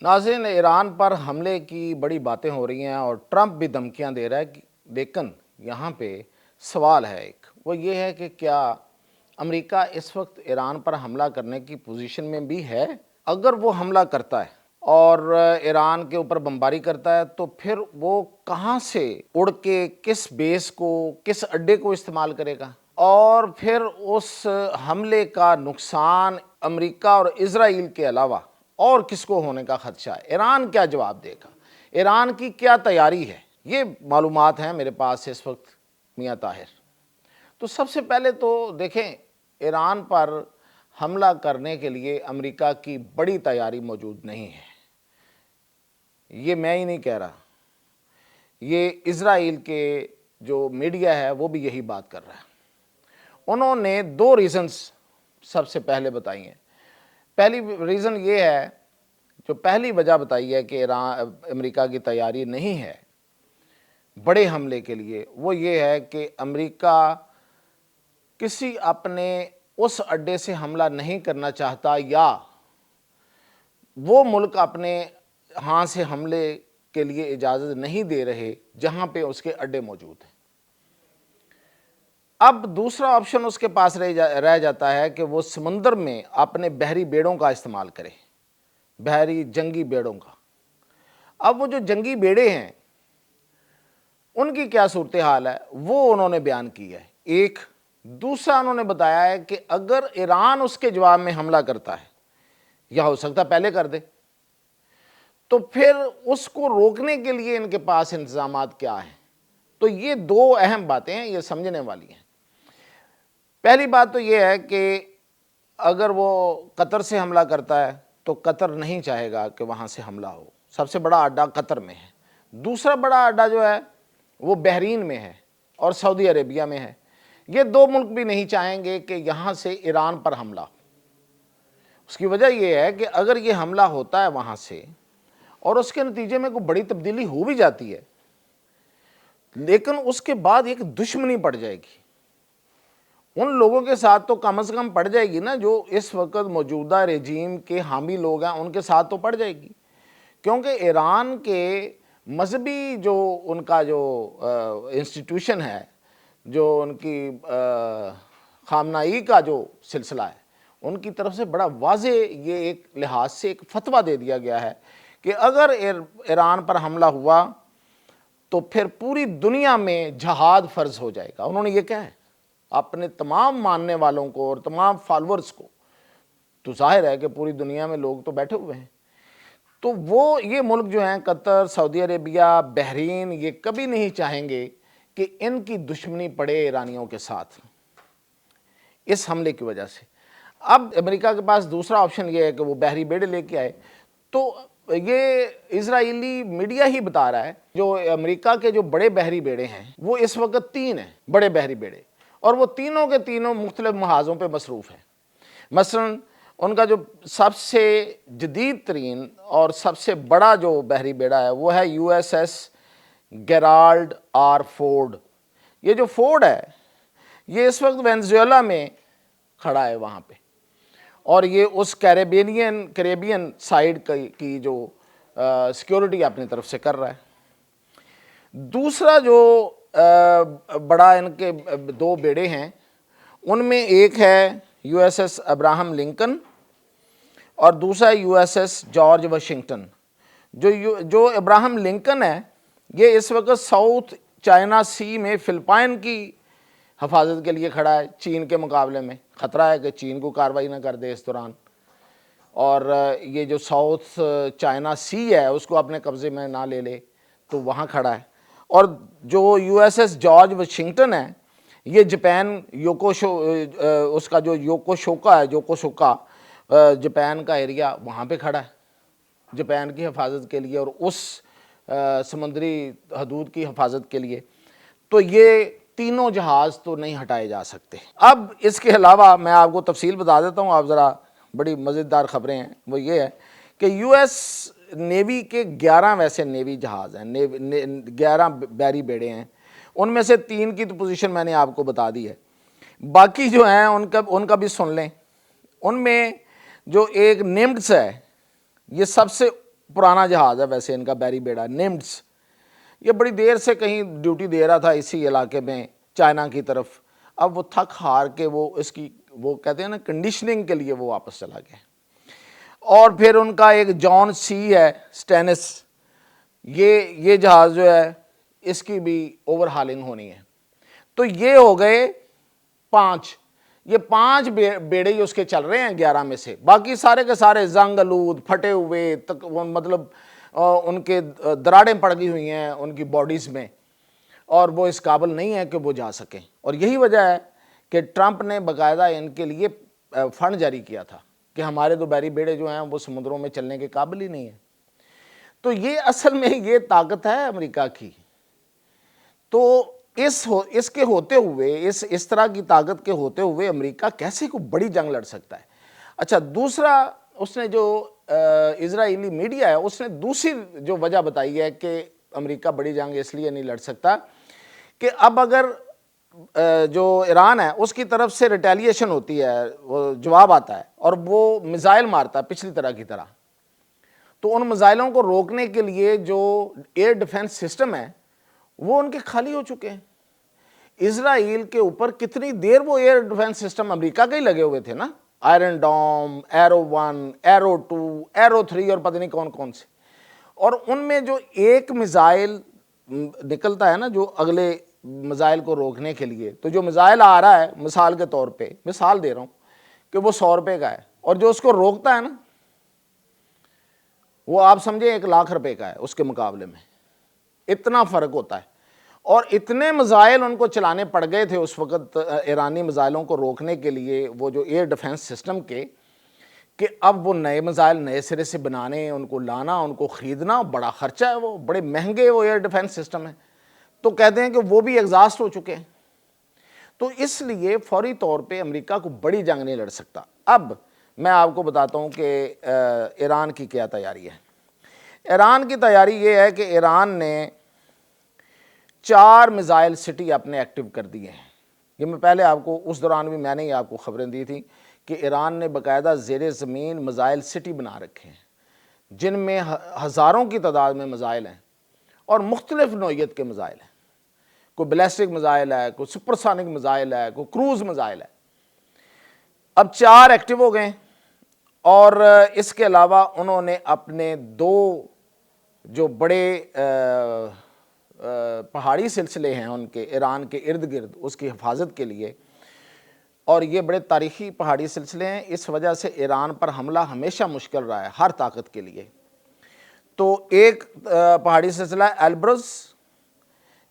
नाज़रीन, ईरान पर हमले की बड़ी बातें हो रही हैं और ट्रंप भी धमकियां दे रहा है लेकिन यहाँ पे सवाल है एक, वो ये है कि क्या अमेरिका इस वक्त ईरान पर हमला करने की पोजीशन में भी है? अगर वो हमला करता है और ईरान के ऊपर बमबारी करता है तो फिर वो कहाँ से उड़ के किस बेस को, किस अड्डे को इस्तेमाल करेगा, और फिर उस हमले का नुकसान अमेरिका और इजराइल के अलावा और किसको होने का खदशा है? ईरान क्या जवाब देगा? ईरान की क्या तैयारी है? ये मालूमात हैं मेरे पास इस वक्त मियाँ ताहिर। तो सबसे पहले तो देखें, ईरान पर हमला करने के लिए अमेरिका की बड़ी तैयारी मौजूद नहीं है। ये मैं ही नहीं कह रहा, ये इजराइल के जो मीडिया है वो भी यही बात कर रहा है। उन्होंने दो रीज़न्स सबसे पहले बताई हैं। पहली रीज़न ये है, जो पहली वजह बताई है कि ईरान अमेरिका की तैयारी नहीं है बड़े हमले के लिए, वो ये है कि अमेरिका किसी अपने उस अड्डे से हमला नहीं करना चाहता, या वो मुल्क अपने यहाँ से हमले के लिए इजाज़त नहीं दे रहे जहाँ पे उसके अड्डे मौजूद हैं। अब दूसरा ऑप्शन उसके पास रह जाता है कि वो समुंदर में अपने बहरी बेड़ों का इस्तेमाल करे, बहरी जंगी बेड़ों का। अब वो जो जंगी बेड़े हैं उनकी क्या सूरत हाल है वो उन्होंने बयान की है एक। दूसरा उन्होंने बताया है कि अगर ईरान उसके जवाब में हमला करता है, या हो सकता पहले कर दे, तो फिर उसको रोकने के लिए इनके पास इंतजामात क्या हैं। तो ये दो अहम बातें हैं, ये समझने वाली हैं। पहली बात तो ये है कि अगर वो कतर से हमला करता है तो कतर नहीं चाहेगा कि वहाँ से हमला हो, सबसे बड़ा अड्डा कतर में है। दूसरा बड़ा अड्डा जो है वो बहरीन में है और सऊदी अरेबिया में है। ये दो मुल्क भी नहीं चाहेंगे कि यहाँ से ईरान पर हमला हो। उसकी वजह यह है कि अगर ये हमला होता है वहाँ से और उसके नतीजे में कोई बड़ी तब्दीली हो भी जाती है, लेकिन उसके बाद एक दुश्मनी पड़ जाएगी उन लोगों के साथ, तो कम से कम पड़ जाएगी ना, जो इस वक्त मौजूदा रेजीम के हामी लोग हैं उनके साथ तो पड़ जाएगी। क्योंकि ईरान के मजहबी जो उनका जो इंस्टीट्यूशन है, जो उनकी खामनाई का जो सिलसिला है, उनकी तरफ से बड़ा वाज़े ये एक लिहाज से एक फतवा दे दिया गया है कि अगर ईरान पर हमला हुआ तो फिर पूरी दुनिया में जहाद फ़र्ज हो जाएगा। उन्होंने ये कहा है अपने तमाम मानने वालों को और तमाम फॉलोअर्स को। तो जाहिर है कि पूरी दुनिया में लोग तो बैठे हुए हैं, तो वो ये मुल्क जो हैं कतर, सऊदी अरेबिया, बहरीन, ये कभी नहीं चाहेंगे कि इनकी दुश्मनी पड़े ईरानियों के साथ इस हमले की वजह से। अब अमेरिका के पास दूसरा ऑप्शन ये है कि वो बहरी बेड़े लेके आए। तो ये इजरायली मीडिया ही बता रहा है जो अमेरिका के जो बड़े बहरी बेड़े हैं वो इस वक्त 3 हैं बड़े बहरी बेड़े, और वो तीनों के तीनों मुख्तलिफ महाज़ों पे मसरूफ़ हैं। मसलन उनका जो सबसे जदीद तरीन और सबसे बड़ा जो बहरी बेड़ा है वो है USS गेराल्ड आर फोर्ड। ये जो फोर्ड है ये इस वक्त वेनेजुएला में खड़ा है वहाँ पे, और ये उस कैरेबियन साइड की जो सिक्योरिटी अपनी तरफ से कर रहा है। दूसरा जो बड़ा इनके दो बेड़े हैं उनमें एक है USS अब्राहम लिंकन और दूसरा है USS जॉर्ज वाशिंगटन। जो अब्राहम लिंकन है ये इस वक्त साउथ चाइना सी में फिलिपाइन की हिफाजत के लिए खड़ा है। चीन के मुकाबले में ख़तरा है कि चीन को कार्रवाई ना कर दे इस दौरान, और ये जो साउथ चाइना सी है उसको अपने कब्ज़े में ना ले ले, तो वहाँ खड़ा है। और जो USS जॉर्ज वाशिंगटन है ये जापान उसका जो योकोशोका जापान का एरिया वहाँ पे खड़ा है जापान की हिफाजत के लिए और उस समुद्री हदूद की हिफाजत के लिए। तो ये तीनों जहाज़ तो नहीं हटाए जा सकते। अब इसके अलावा मैं आपको तफसील बता देता हूँ, आप ज़रा, बड़ी मज़ेदार ख़बरें हैं। वो ये है कि US नेवी के 11 वैसे नेवी जहाज़ हैं, 11 बहरी बेड़े हैं। उनमें से 3 की तो पोजीशन मैंने आपको बता दी है, बाकी जो हैं उनका भी सुन लें। उनमें जो एक निम्ड्स है ये सबसे पुराना जहाज़ है वैसे इनका, बैरी बेड़ा निम्ड्स। ये बड़ी देर से कहीं ड्यूटी दे रहा था इसी इलाके में चाइना की तरफ। अब वो थक हार के वो इसकी वो कहते हैं ना कंडीशनिंग के लिए वो वापस चला गया। और फिर उनका एक जॉन सी है स्टेनिस, ये जहाज़ जो है इसकी भी ओवरहालिंग होनी है। तो ये हो गए 5, ये 5 बेड़े ही उसके चल रहे हैं 11 में से। बाकी सारे के सारे जंग आलूद फटे हुए मतलब उनके दरारें पड़ गई हुई हैं उनकी बॉडीज़ में, और वो इस काबिल नहीं है कि वो जा सकें। और यही वजह है कि ट्रंप ने बाकायदा इनके लिए फंड जारी किया था कि हमारे तो बैरी बेड़े जो हैं वो समुद्रों में चलने के काबिल ही नहीं है। तो ये असल में ये ताकत है अमेरिका की। तो इसके होते हुए, इस तरह की ताकत के होते हुए अमेरिका कैसे को बड़ी जंग लड़ सकता है। अच्छा, दूसरा उसने जो इजरायली मीडिया है उसने दूसरी जो वजह बताई है कि अमेरिका बड़ी जंग इसलिए नहीं लड़ सकता कि अब अगर जो ईरान है उसकी तरफ से रिटेलिएशन होती है, वो जवाब आता है और वो मिसाइल मारता है पिछली तरह की तरह, तो उन मिसाइलों को रोकने के लिए जो एयर डिफेंस सिस्टम है वो उनके खाली हो चुके हैं। इजराइल के ऊपर कितनी देर वो एयर डिफेंस सिस्टम अमेरिका के ही लगे हुए थे ना, आयरन डोम, एरो 1, एरो 2, एरो 3 और पता नहीं कौन कौन से। और उनमें जो एक मिसाइल निकलता है ना जो अगले मिसाइल को रोकने के लिए, तो जो मिसाइल आ रहा है मिसाल के तौर पे, मिसाल दे रहा हूँ कि वो 100 रुपये का है, और जो उसको रोकता है ना वो आप समझे 1 लाख रुपए का है उसके मुकाबले में। इतना फ़र्क होता है। और इतने मिसाइल उनको चलाने पड़ गए थे उस वक़्त ईरानी मिसाइलों को रोकने के लिए, वो जो एयर डिफेंस सिस्टम के, कि अब वो नए मिसाइल नए सिरे से बनाने, उनको लाना, उनको ख़रीदना बड़ा ख़र्चा है, वो बड़े महंगे वो एयर डिफेंस सिस्टम है। तो कहते हैं कि वो भी एग्जॉस्ट हो चुके हैं। तो इसलिए फौरी तौर पे अमेरिका को बड़ी जंग नहीं लड़ सकता। अब मैं आपको बताता हूँ कि ईरान की क्या तैयारी है। ईरान की तैयारी ये है कि ईरान ने 4 मिसाइल सिटी अपने एक्टिव कर दिए हैं। ये मैं पहले आपको, उस दौरान भी मैंने ही आपको खबरें दी थी कि ईरान ने बाकायदा ज़ेरे ज़मीन मिसाइल सिटी बना रखे हैं जिनमें हज़ारों की तादाद में मिसाइल हैं और मुख्तलिफ नौइयत के मिसाइल हैं। कोई बैलिस्टिक मिसाइल है, कोई सुपरसोनिक मिसाइल है, कोई क्रूज़ मिसाइल है। अब 4 एक्टिव हो गए। और इसके अलावा उन्होंने अपने 2 जो बड़े पहाड़ी सिलसिले हैं उनके ईरान के इर्द गिर्द उसकी हिफाजत के लिए, और ये बड़े तारीख़ी पहाड़ी सिलसिले हैं, इस वजह से ईरान पर हमला हमेशा मुश्किल रहा है हर ताकत के लिए। तो एक पहाड़ी सिलसिला एल्ब्रज,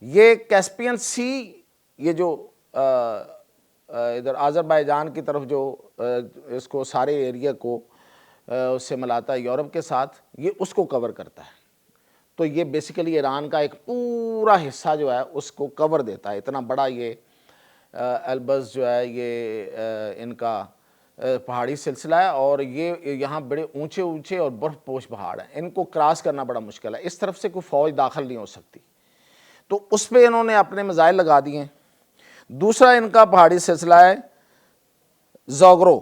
ये कैस्पियन सी, ये जो इधर आज़रबाईजान की तरफ जो इसको सारे एरिया को उससे मिलाता है यूरोप के साथ, ये उसको कवर करता है। तो ये बेसिकली ईरान का एक पूरा हिस्सा जो है उसको कवर देता है। इतना बड़ा ये एल्ब्रज जो है ये इनका पहाड़ी सिलसिला है, और ये यहाँ बड़े ऊंचे ऊंचे और बर्फ़पोश पहाड़ हैं, इनको क्रॉस करना बड़ा मुश्किल है, इस तरफ से कोई फ़ौज दाखिल नहीं हो सकती। तो उस पर इन्होंने अपने मिसाइल लगा दिए हैं। दूसरा इनका पहाड़ी सिलसिला है ज़ागरो।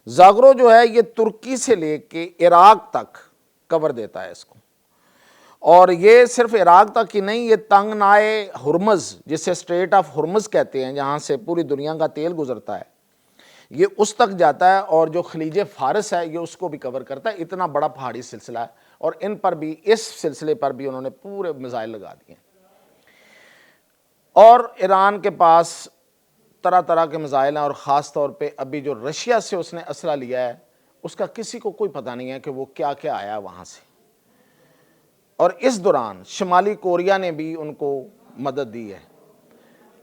ज़ागरो जो है ये तुर्की से लेके इराक तक कवर देता है इसको, और ये सिर्फ इराक तक ही नहीं, ये तंगनाए हुर्मज़, जिसे स्ट्रेट ऑफ हुर्मज़ कहते हैं, जहाँ से पूरी दुनिया का तेल गुजरता है, ये उस तक जाता है, और जो खलीज फ़ारस है ये उसको भी कवर करता है। इतना बड़ा पहाड़ी सिलसिला है, और इन पर भी, इस सिलसिले पर भी उन्होंने पूरे मिसाइल लगा दिए। और ईरान के पास तरह तरह के मिसाइल हैं, और ख़ास तौर पे अभी जो रशिया से उसने असला लिया है उसका किसी को कोई पता नहीं है कि वो क्या क्या आया वहाँ से। और इस दौरान शुमाली कोरिया ने भी उनको मदद दी है।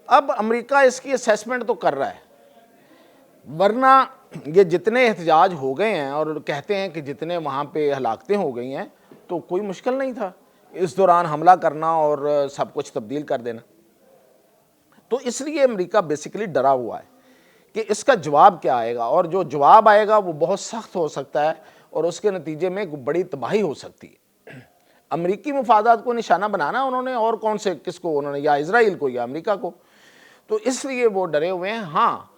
अब अमेरिका इसकी असेसमेंट तो कर रहा है, वरना ये जितने एहतजाज हो गए हैं और कहते हैं कि जितने वहाँ पे हलाकतें हो गई हैं, तो कोई मुश्किल नहीं था इस दौरान हमला करना और सब कुछ तब्दील कर देना। तो इसलिए अमेरिका बेसिकली डरा हुआ है कि इसका जवाब क्या आएगा, और जो जवाब आएगा वो बहुत सख्त हो सकता है, और उसके नतीजे में बड़ी तबाही हो सकती है। अमेरिकी मफादात को निशाना बनाना उन्होंने, और कौन से, किसको उन्होंने, या इजराइल को या अमेरिका को। तो इसलिए वो डरे हुए हैं। हाँ,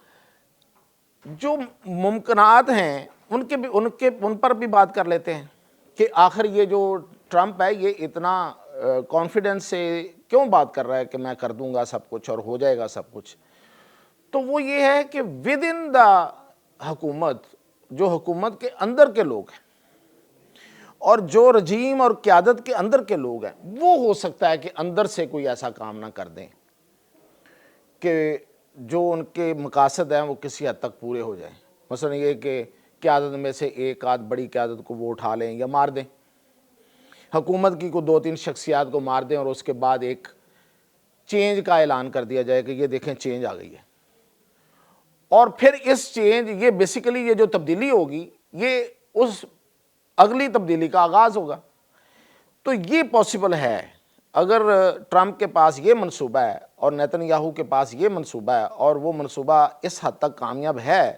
जो मुमकिनात हैं उन पर भी बात कर लेते हैं کہ آخر یہ جو ٹرمپ ہے یہ اتنا کانفیڈنس سے کیوں بات کر رہا ہے کہ میں کر دوں گا سب کچھ اور ہو جائے گا سب کچھ. تو وہ یہ ہے کہ ود ان دا حکومت، جو حکومت کے اندر کے لوگ ہیں اور جو رجیم اور قیادت کے اندر کے لوگ ہیں، وہ ہو سکتا ہے کہ اندر سے کوئی ایسا کام نہ کر دیں کہ جو ان کے مقاصد ہیں وہ کسی حد تک پورے ہو جائیں. مثلا یہ کہ قیادت میں سے ایک آدھ بڑی قیادت کو وہ اٹھا لیں یا مار دیں، حکومت کی کوئی 2-3 شخصیات کو مار دیں اور اس کے بعد ایک چینج کا اعلان کر دیا جائے کہ یہ دیکھیں چینج آ گئی ہے. اور پھر اس چینج، یہ بیسیکلی یہ جو تبدیلی ہوگی یہ اس اگلی تبدیلی کا آغاز ہوگا. تو یہ پاسبل ہے اگر ٹرمپ کے پاس یہ منصوبہ ہے اور نیتن یاہو کے پاس یہ منصوبہ ہے، اور وہ منصوبہ اس حد تک کامیاب ہے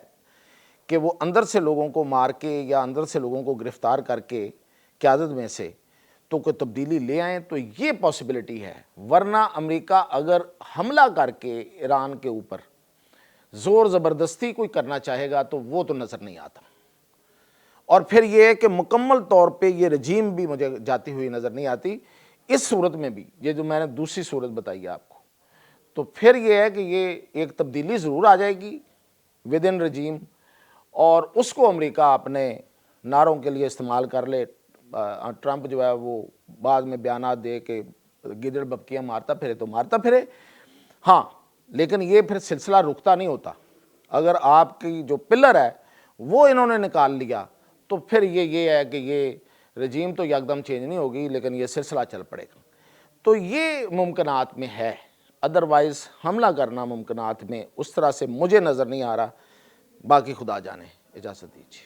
کہ وہ اندر سے لوگوں کو مار کے یا اندر سے لوگوں کو گرفتار کر کے قیادت میں سے تو کوئی تبدیلی لے آئیں، تو یہ پاسبلٹی ہے. ورنہ امریکہ اگر حملہ کر کے ایران کے اوپر زور زبردستی کوئی کرنا چاہے گا تو وہ تو نظر نہیں آتا. اور پھر یہ ہے کہ مکمل طور پہ یہ رجیم بھی مجھے جاتی ہوئی نظر نہیں آتی. اس صورت میں بھی، یہ جو میں نے دوسری صورت بتائی ہے آپ کو، تو پھر یہ ہے کہ یہ ایک تبدیلی ضرور آ جائے گی ود ان رجیم، اور اس کو امریکہ اپنے نعروں کے لیے استعمال کر لے. ٹرمپ جو ہے وہ بعد میں بیانات دے کہ گیدڑ ببکیاں مارتا پھرے تو مارتا پھرے. ہاں، لیکن یہ پھر سلسلہ رکتا نہیں ہوتا. اگر آپ کی جو پلر ہے وہ انہوں نے نکال لیا تو پھر یہ ہے کہ یہ رجیم تو یکدم چینج نہیں ہوگی، لیکن یہ سلسلہ چل پڑے گا. تو یہ ممکنات میں ہے، ادروائز حملہ کرنا ممکنات میں اس طرح سے مجھے نظر نہیں آ رہا. باقی خدا جانے. اجازت دیجیے.